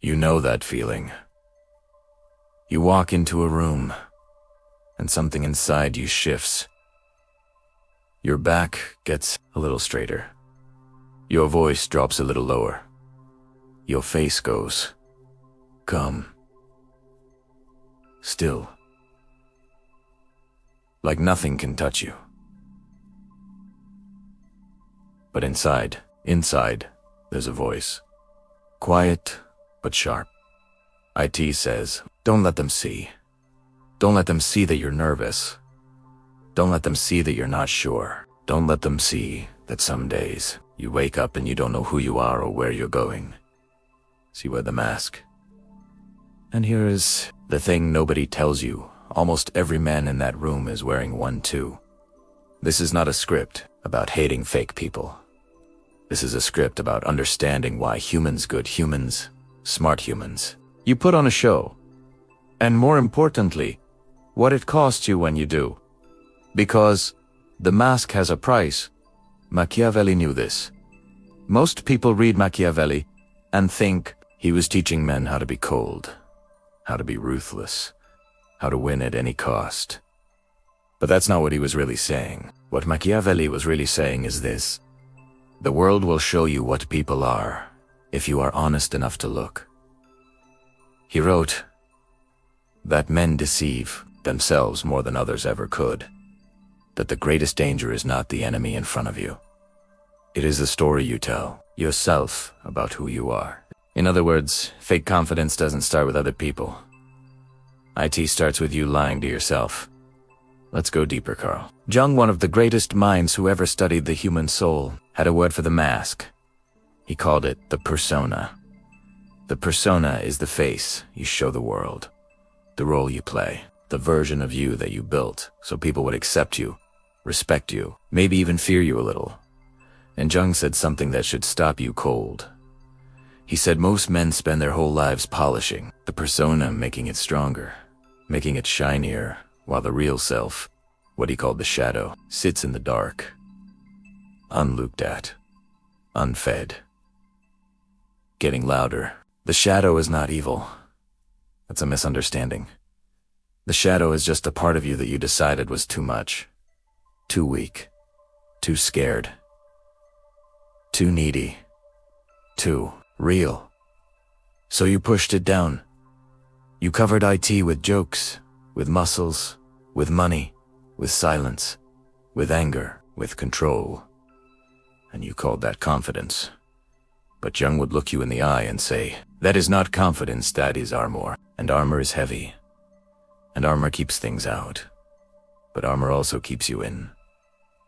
You know that feeling. You walk into a room, and something inside you shifts. Your back gets a little straighter. Your voice drops a little lower. Your face goes calm. Still. Like nothing can touch you. But inside, there's a voice. Quiet, but sharp. IT says, don't let them see. Don't let them see that you're nervous. Don't let them see that you're not sure. Don't let them see that some days you wake up and you don't know who you are or where you're going. So you wear the mask. And here is the thing nobody tells you. Almost every man in that room is wearing one too. This is not a script about hating fake people. This is a script about understanding why humans, good humans, smart humans, you put on a show. And more importantly, what it costs you when you do. Because the mask has a price. Machiavelli knew this. Most people read Machiavelli and think he was teaching men how to be cold, how to be ruthless, how to win at any cost. But that's not what he was really saying. What Machiavelli was really saying is this: the world will show you what people are if you are honest enough to look. He wrote that men deceive themselves more than others ever could, that the greatest danger is not the enemy in front of you. It is the story you tell yourself about who you are. In other words, fake confidence doesn't start with other people. IT starts with you lying to yourself. Let's go deeper, Carl. Jung, one of the greatest minds who ever studied the human soul, had a word for the mask. He called it the persona. The persona is the face you show the world, the role you play, the version of you that you built so people would accept you, respect you, maybe even fear you a little. And Jung said something that should stop you cold. He said most men spend their whole lives polishing the persona, making it stronger, making it shinier, while the real self, what he called the shadow, sits in the dark, unlooked at, unfed, getting louder. The shadow is not evil. That's a misunderstanding. The shadow is just a part of you that you decided was too much, too weak, too scared, too needy, too real. So you pushed it down. You covered IT with jokes, with muscles, with money, with silence, with anger, with control. And you called that confidence. But Jung would look you in the eye and say, that is not confidence, that is armor. And armor is heavy. And armor keeps things out. But armor also keeps you in.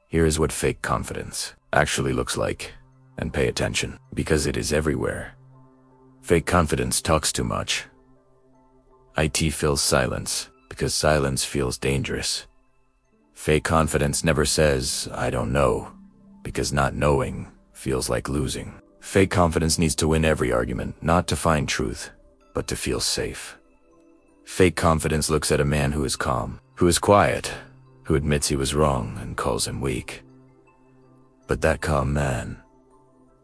Here is what fake confidence actually looks like. And pay attention, because it is everywhere. Fake confidence talks too much. IT fills silence, because silence feels dangerous. Fake confidence never says, I don't know, because not knowing feels like losing. Fake confidence needs to win every argument, not to find truth, but to feel safe. Fake confidence looks at a man who is calm, who is quiet, who admits he was wrong and calls him weak. But that calm man,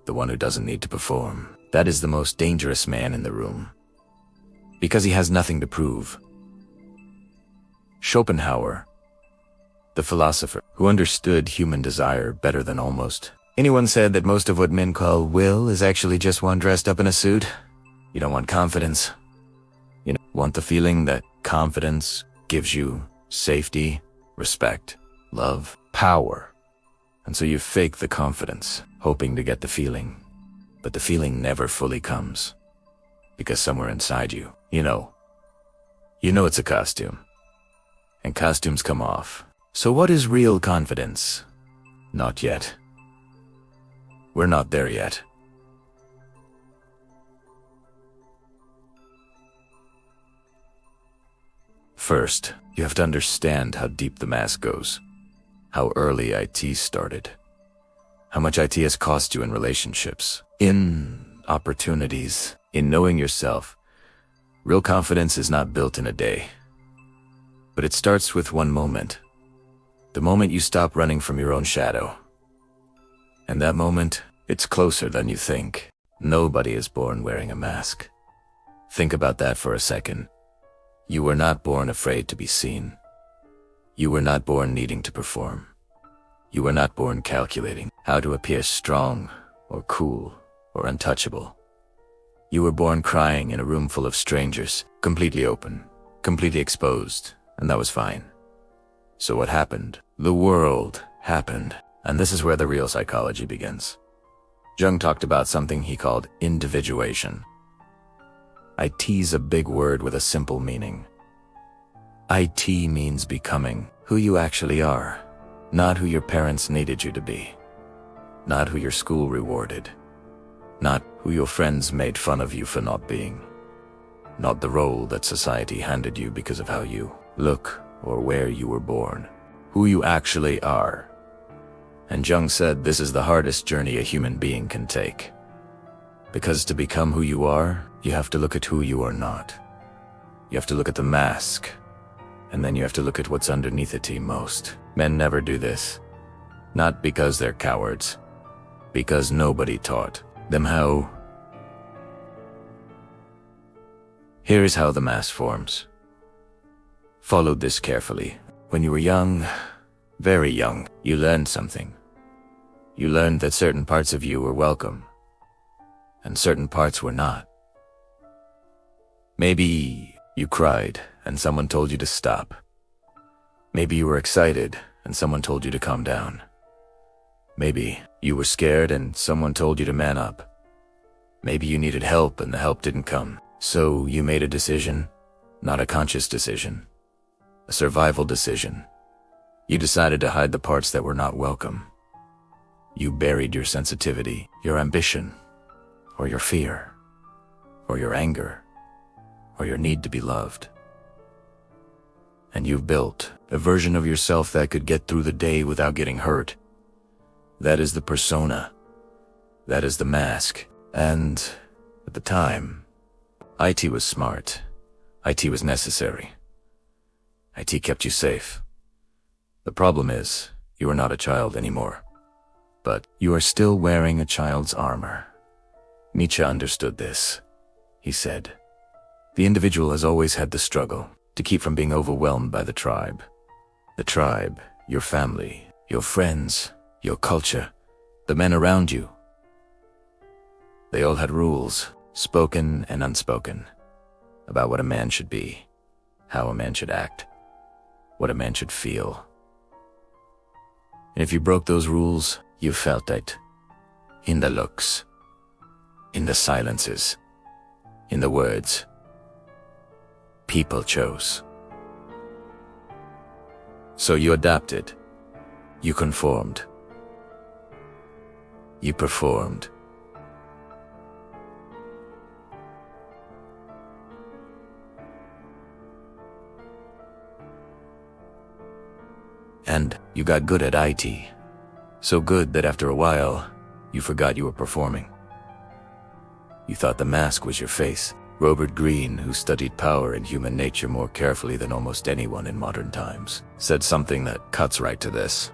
the one who doesn't need to perform, that is the most dangerous man in the room. Because he has nothing to prove. Schopenhauer, the philosopher who understood human desire better than almost anyone, said that most of what men call will is actually just one dressed up in a suit. You don't want confidence. You want the feeling that confidence gives you safety, respect, love, power. And so you fake the confidence, hoping to get the feeling. But the feeling never fully comes. Because somewhere inside you, you know it's a costume. And costumes come off. So what is real confidence? Not yet. We're not there yet. First, you have to understand how deep the mask goes. How early IT started. How much IT has cost you in relationships, in opportunities, in knowing yourself. Real confidence is not built in a day. But it starts with one moment. The moment you stop running from your own shadow. And that moment, it's closer than you think. Nobody is born wearing a mask. Think about that for a second. You were not born afraid to be seen. You were not born needing to perform. You were not born calculating how to appear strong or cool or untouchable. You were born crying in a room full of strangers, completely open, completely exposed, and that was fine. So what happened? The world happened, and this is where the real psychology begins. Jung talked about something he called individuation. IT is a big word with a simple meaning. IT means becoming who you actually are, not who your parents needed you to be, not who your school rewarded, not who your friends made fun of you for not being, not the role that society handed you because of how you look or where you were born, who you actually are. And Jung said this is the hardest journey a human being can take. Because to become who you are, you have to look at who you are not. You have to look at the mask, and then you have to look at what's underneath it. Most men never do this. Not because they're cowards, because nobody taught them how. Here is how the mask forms. Follow this carefully. When you were young, very young, you learned something. You learned that certain parts of you were welcome, and certain parts were not. Maybe you cried and someone told you to stop. Maybe you were excited and someone told you to calm down. Maybe you were scared and someone told you to man up. Maybe you needed help and the help didn't come. So you made a decision, not a conscious decision, a survival decision. You decided to hide the parts that were not welcome. You buried your sensitivity, your ambition, or your fear, or your anger, or your need to be loved. And you've built a version of yourself that could get through the day without getting hurt. That is the persona. That is the mask. And at the time, IT was smart. IT was necessary. IT kept you safe. The problem is, you are not a child anymore. But you are still wearing a child's armor. Nietzsche understood this. He said, the individual has always had the struggle to keep from being overwhelmed by the tribe. The tribe, your family, your friends, your culture, the men around you. They all had rules, spoken and unspoken, about what a man should be, how a man should act, what a man should feel. And if you broke those rules, you felt it. In the looks, in the silences, in the words. People chose. So you adapted. You conformed. You performed. And you got good at IT. So good that after a while, you forgot you were performing. You thought the mask was your face. Robert Greene, who studied power and human nature more carefully than almost anyone in modern times, said something that cuts right to this.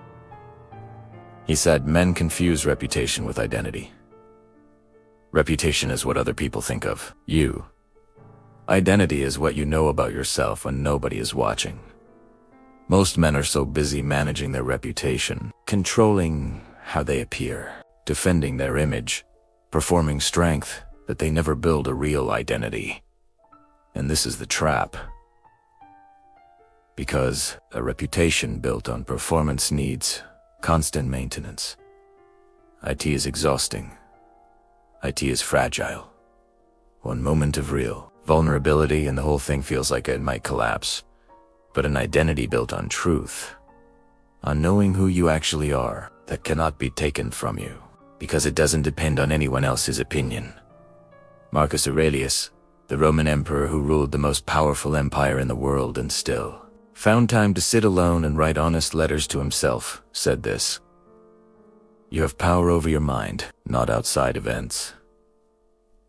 He said, men confuse reputation with identity. Reputation is what other people think of you. Identity is what you know about yourself when nobody is watching. Most men are so busy managing their reputation, controlling how they appear, defending their image, performing strength, that they never build a real identity. And this is the trap. Because a reputation built on performance needs constant maintenance. IT is exhausting. IT is fragile. One moment of real vulnerability and the whole thing feels like it might collapse. But an identity built on truth, on knowing who you actually are, that cannot be taken from you, because it doesn't depend on anyone else's opinion. Marcus Aurelius, the Roman emperor who ruled the most powerful empire in the world and still found time to sit alone and write honest letters to himself, said this: you have power over your mind, not outside events.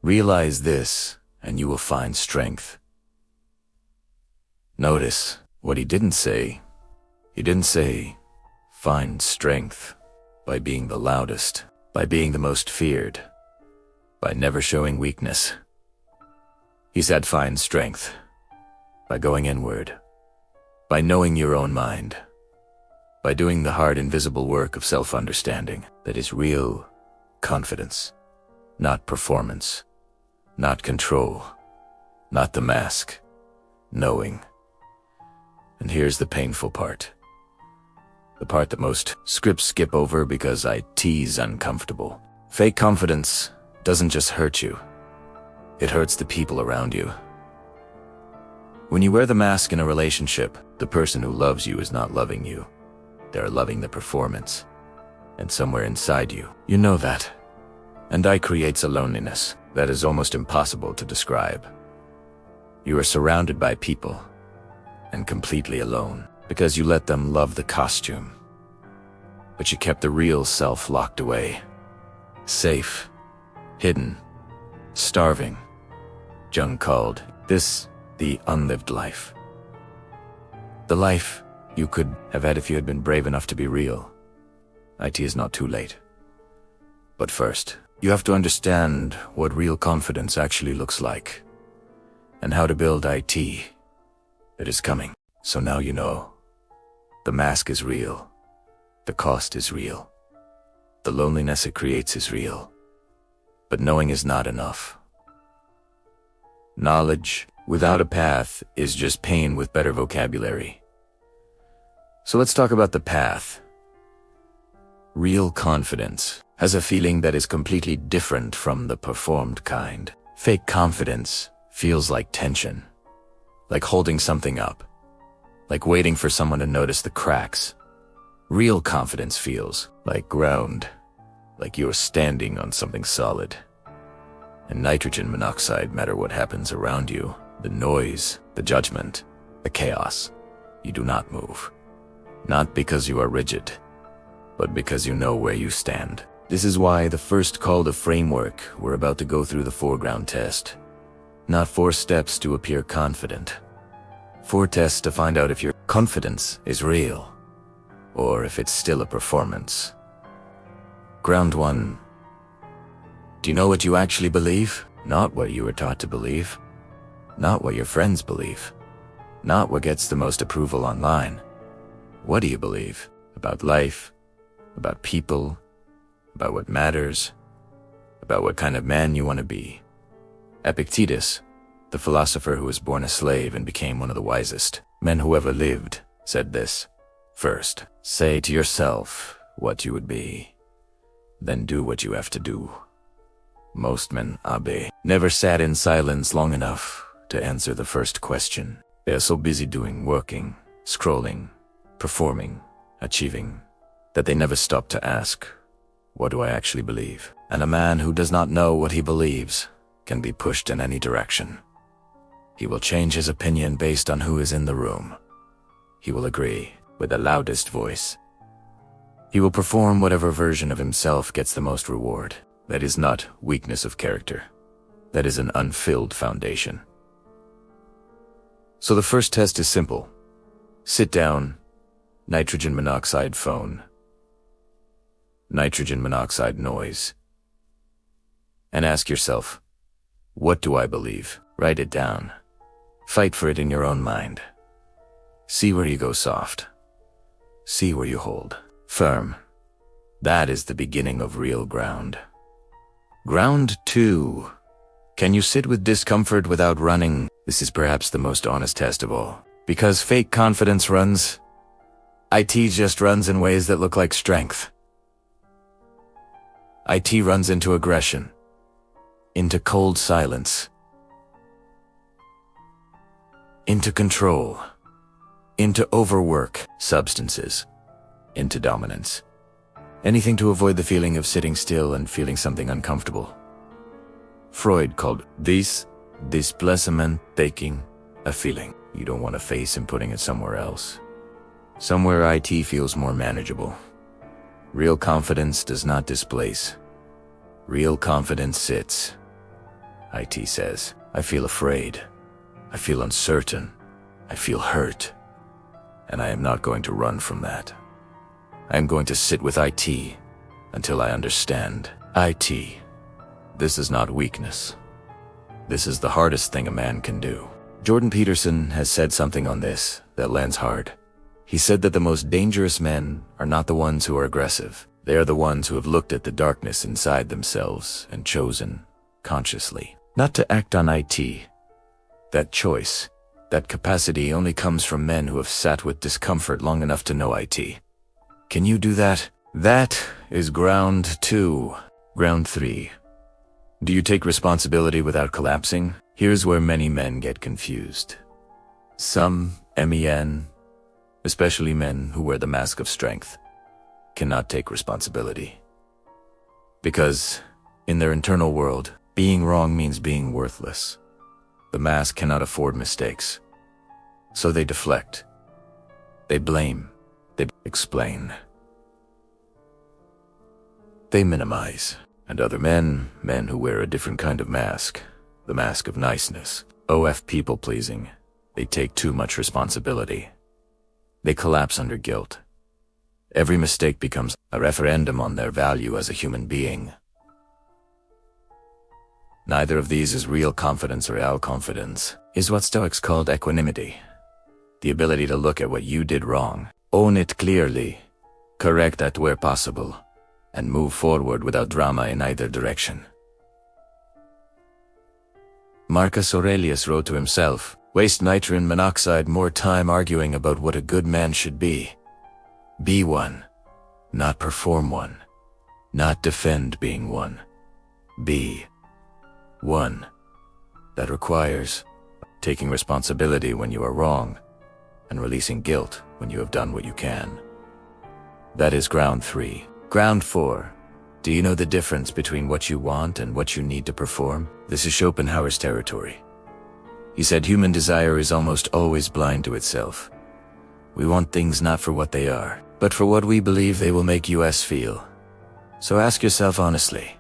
Realize this, and you will find strength. Notice what he didn't say. He didn't say, find strength by being the loudest, by being the most feared, by never showing weakness. He said find strength by going inward, by knowing your own mind, by doing the hard invisible work of self-understanding. That is real confidence, not performance, not control, not the mask, knowing. And here's the painful part. The part that most scripts skip over because IT's uncomfortable. Fake confidence doesn't just hurt you. It hurts the people around you. When you wear the mask in a relationship, the person who loves you is not loving you. They're loving the performance. And somewhere inside you, you know that. And that creates a loneliness that is almost impossible to describe. You are surrounded by people and completely alone because you let them love the costume. But you kept the real self locked away. Safe, hidden, starving. Jung called this the unlived life. The life you could have had if you had been brave enough to be real. IT is not too late. But first, you have to understand what real confidence actually looks like, and how to build IT. It is coming. So now you know. The mask is real. The cost is real. The loneliness it creates is real. But knowing is not enough. Knowledge without a path is just pain with better vocabulary. So let's talk about the path. Real confidence has a feeling that is completely different from the performed kind. Fake confidence feels like tension, like holding something up, like waiting for someone to notice the cracks. Real confidence feels like ground, like you're standing on something solid. And nitrogen monoxide, matter what happens around you, the noise, the judgment, the chaos, you do not move. Not because you are rigid, but because you know where you stand. This is why the first called a framework we're about to go through the foreground test. Not 4 steps to appear confident. 4 tests to find out if your confidence is real, or if it's still a performance. Ground 1. Do you know what you actually believe? Not what you were taught to believe. Not what your friends believe. Not what gets the most approval online. What do you believe? About life? About people? About what matters? About what kind of man you want to be? Epictetus, the philosopher who was born a slave and became one of the wisest men who ever lived, said this. First, say to yourself what you would be. Then do what you have to do. Most men, Abe, never sat in silence long enough to answer the first question. They are so busy doing, working, scrolling, performing, achieving, that they never stop to ask, what do I actually believe? And a man who does not know what he believes can be pushed in any direction. He will change his opinion based on who is in the room. He will agree with the loudest voice. He will perform whatever version of himself gets the most reward. That is not weakness of character. That is an unfilled foundation. So the first test is simple. Sit down, nitrogen monoxide phone, nitrogen monoxide noise, and ask yourself, what do I believe? Write it down. Fight for it in your own mind. See where you go soft. See where you hold firm. That is the beginning of real ground. Ground 2. Can you sit with discomfort without running? This is perhaps the most honest test of all. Because fake confidence runs, IT just runs in ways that look like strength. IT runs into aggression, into cold silence, into control, into overwork, substances, into dominance. Anything to avoid the feeling of sitting still and feeling something uncomfortable. Freud called this displacement taking a feeling you don't want to face and putting it somewhere else. Somewhere IT feels more manageable. Real confidence does not displace. Real confidence sits. IT says, I feel afraid. I feel uncertain. I feel hurt. And I am not going to run from that. I am going to sit with IT until I understand. IT. This is not weakness. This is the hardest thing a man can do. Jordan Peterson has said something on this that lands hard. He said that the most dangerous men are not the ones who are aggressive. They are the ones who have looked at the darkness inside themselves and chosen, consciously, not to act on it. That choice, that capacity only comes from men who have sat with discomfort long enough to know it. Can you do that? That is ground 2. Ground 3. Do you take responsibility without collapsing? Here's where many men get confused. Some men, especially men who wear the mask of strength, cannot take responsibility. Because, in their internal world, being wrong means being worthless. The mask cannot afford mistakes. So they deflect. They blame. They explain. They minimize. And other men who wear a different kind of mask, the mask of niceness, people-pleasing, they take too much responsibility. They collapse under guilt. Every mistake becomes a referendum on their value as a human being. Neither of these is real confidence or confidence, is what Stoics called equanimity. The ability to look at what you did wrong, own it clearly, correct it where possible, and move forward without drama in either direction. Marcus Aurelius wrote to himself, "Waste nitrogen monoxide more time arguing about what a good man should be. Be one, not perform one, not defend being one. Be one." That requires taking responsibility when you are wrong and releasing guilt when you have done what you can. That is ground 3. Ground 4. Do you know the difference between what you want and what you need to perform? This is Schopenhauer's territory. He said human desire is almost always blind to itself. We want things not for what they are, but for what we believe they will make us feel. So ask yourself honestly,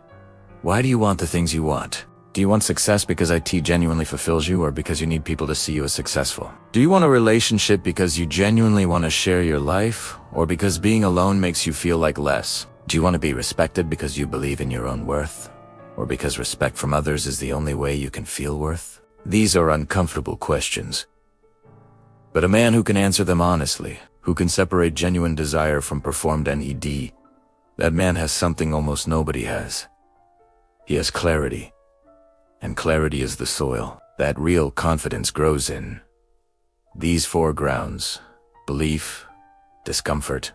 why do you want the things you want? Do you want success because it genuinely fulfills you, or because you need people to see you as successful? Do you want a relationship because you genuinely want to share your life, or because being alone makes you feel like less? Do you want to be respected because you believe in your own worth, or because respect from others is the only way you can feel worth? These are uncomfortable questions. But a man who can answer them honestly, who can separate genuine desire from performed need, that man has something almost nobody has. He has clarity. And clarity is the soil that real confidence grows in. These 4 grounds: belief, discomfort,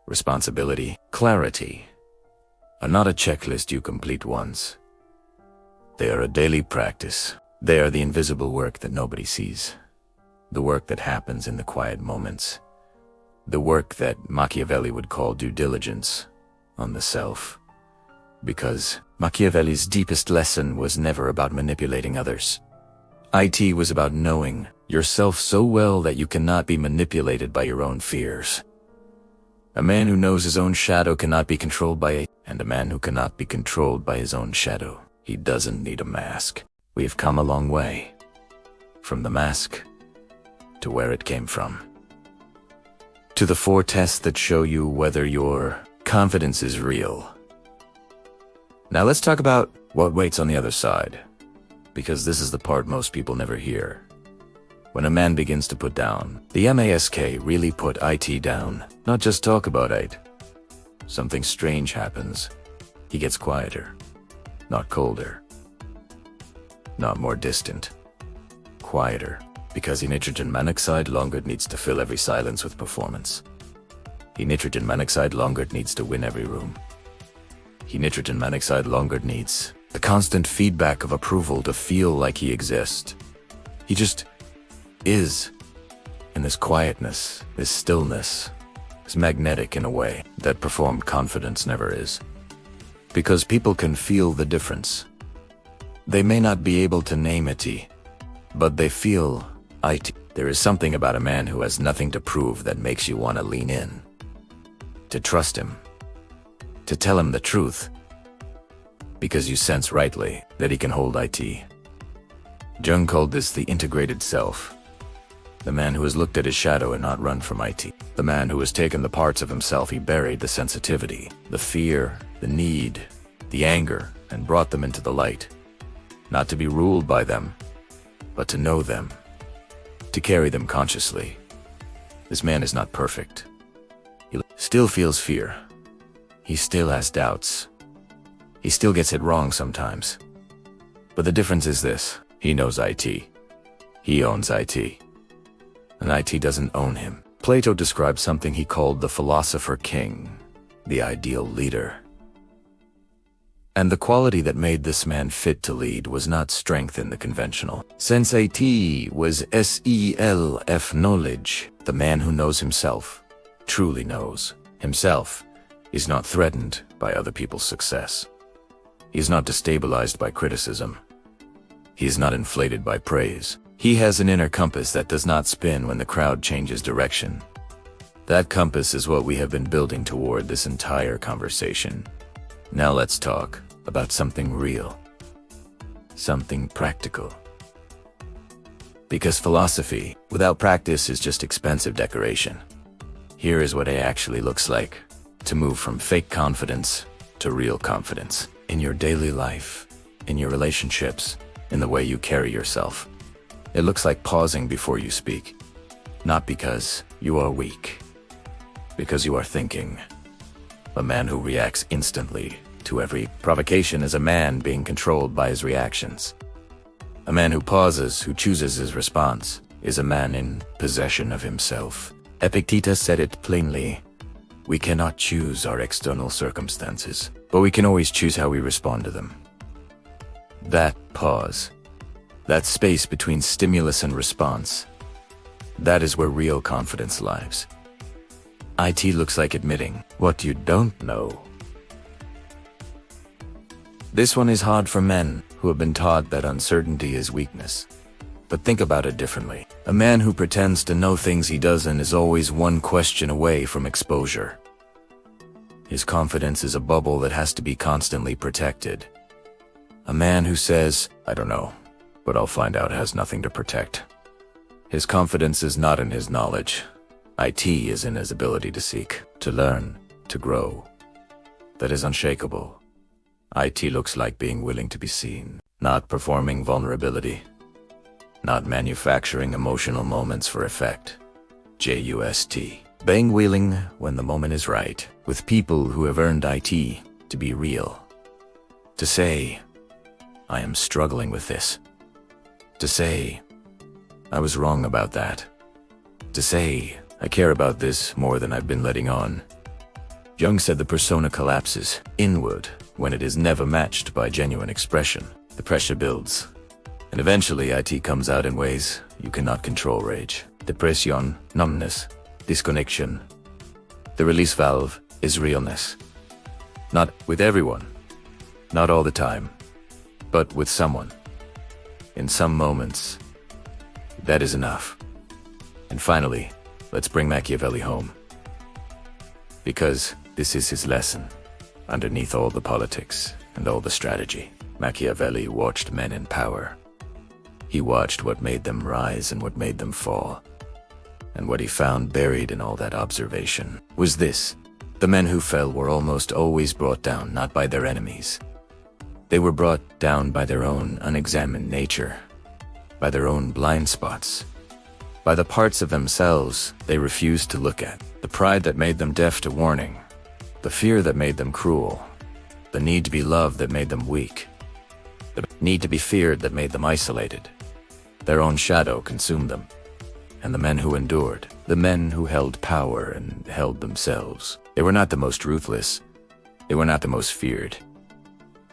responsibility, clarity, are not a checklist you complete once. They are a daily practice. They are the invisible work that nobody sees. The work that happens in the quiet moments. The work that Machiavelli would call due diligence on the self. Because Machiavelli's deepest lesson was never about manipulating others. It was about knowing yourself so well that you cannot be manipulated by your own fears. A man who knows his own shadow cannot be controlled by it, and a man who cannot be controlled by his own shadow, he doesn't need a mask. We have come a long way. From the mask to where it came from. To the 4 tests that show you whether your confidence is real. Now let's talk about what waits on the other side, because this is the part most people never hear. When a man begins to put down, the mask really put it down, not just talk about it. Something strange happens. He gets quieter, not colder, not more distant, quieter, because he nitrogen monoxide longer needs to fill every silence with performance. He nitrogen monoxide longer needs to win every room. He nitrogen monoxide longer needs the constant feedback of approval to feel like he exists. He just is. And this quietness, this stillness, is magnetic in a way that performed confidence never is. Because people can feel the difference. They may not be able to name it, but they feel it. There is something about a man who has nothing to prove that makes you want to lean in, to trust him, to tell him the truth, because you sense rightly that he can hold it. Jung called this the integrated self. The man who has looked at his shadow and not run from it. The man who has taken the parts of himself he buried, the sensitivity, the fear, the need, the anger, and brought them into the light. not to be ruled by them, but to know them, to carry them consciously. This man is not perfect. He still feels fear. He still has doubts. He still gets it wrong sometimes. But the difference is this: he knows IT. He owns IT. And IT doesn't own him. Plato described something he called the philosopher king, the ideal leader. And the quality that made this man fit to lead was not strength in the conventional sense. IT was self knowledge. The man who knows himself, truly knows himself, is not threatened by other people's success. He is not destabilized by criticism. He is not inflated by praise. He has an inner compass that does not spin when the crowd changes direction. That compass is what we have been building toward this entire conversation. Now let's talk about something real, something practical. Because philosophy without practice is just expensive decoration. Here is what it actually looks like to move from fake confidence to real confidence in your daily life, in your relationships, in the way you carry yourself. It looks like pausing before you speak, not because you are weak, because you are thinking. A man who reacts instantly to every provocation is a man being controlled by his reactions. A man who pauses, who chooses his response, is a man in possession of himself. Epictetus said it plainly: we cannot choose our external circumstances, but we can always choose how we respond to them. That pause, that space between stimulus and response, that is where real confidence lies. IT looks like admitting what you don't know. This one is hard for men who have been taught that uncertainty is weakness. But think about it differently. A man who pretends to know things he doesn't is always one question away from exposure. His confidence is a bubble that has to be constantly protected. A man who says, "I don't know, but I'll find out," has nothing to protect. His confidence is not in his knowledge. IT is in his ability to seek, to learn, to grow. That is unshakable. IT looks like being willing to be seen, not performing vulnerability, not manufacturing emotional moments for effect. JUST. Bang wheeling when the moment is right, with people who have earned IT to be real. To say, "I am struggling with this." To say, "I was wrong about that." To say, "I care about this more than I've been letting on." Jung said the persona collapses inward when it is never matched by genuine expression. The pressure builds, and eventually IT comes out in ways you cannot control: rage, depression, numbness, disconnection. The release valve is realness. Not with everyone, not all the time, but with someone. In some moments, that is enough. And finally, let's bring Machiavelli home. Because this is his lesson. Underneath all the politics and all the strategy, Machiavelli watched men in power. He watched what made them rise and what made them fall. And what he found buried in all that observation was this: the men who fell were almost always brought down not by their enemies. They were brought down by their own unexamined nature, by their own blind spots, by the parts of themselves they refused to look at, the pride that made them deaf to warning, the fear that made them cruel, the need to be loved that made them weak, the need to be feared that made them isolated. Their own shadow consumed them. And the men who endured, the men who held power and held themselves, they were not the most ruthless. They were not the most feared.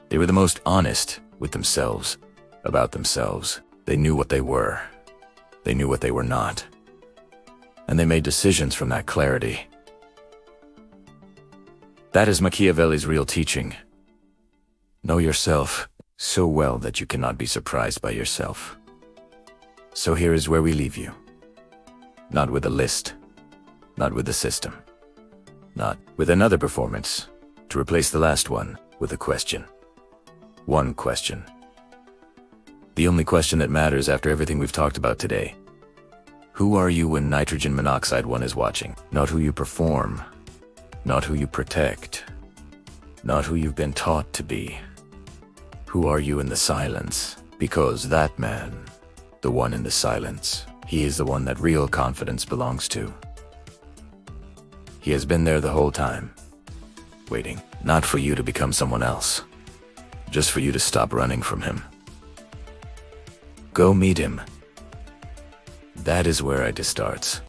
They were the most honest with themselves, about themselves. They knew what they were. They knew what they were not. And they made decisions from that clarity. That is Machiavelli's real teaching. Know yourself so well that you cannot be surprised by yourself. So here is where we leave you. Not with a list, not with a system, not with another performance, to replace the last one with a question. One question. The only question that matters after everything we've talked about today. Who are you when nitrogen monoxide one is watching? Not who you perform, not who you protect, not who you've been taught to be. Who are you in the silence, Because that man, the one in the silence, he is the one that real confidence belongs to. He has been there the whole time, waiting, not for you to become someone else, just for you to stop running from him. Go meet him. That is where it starts.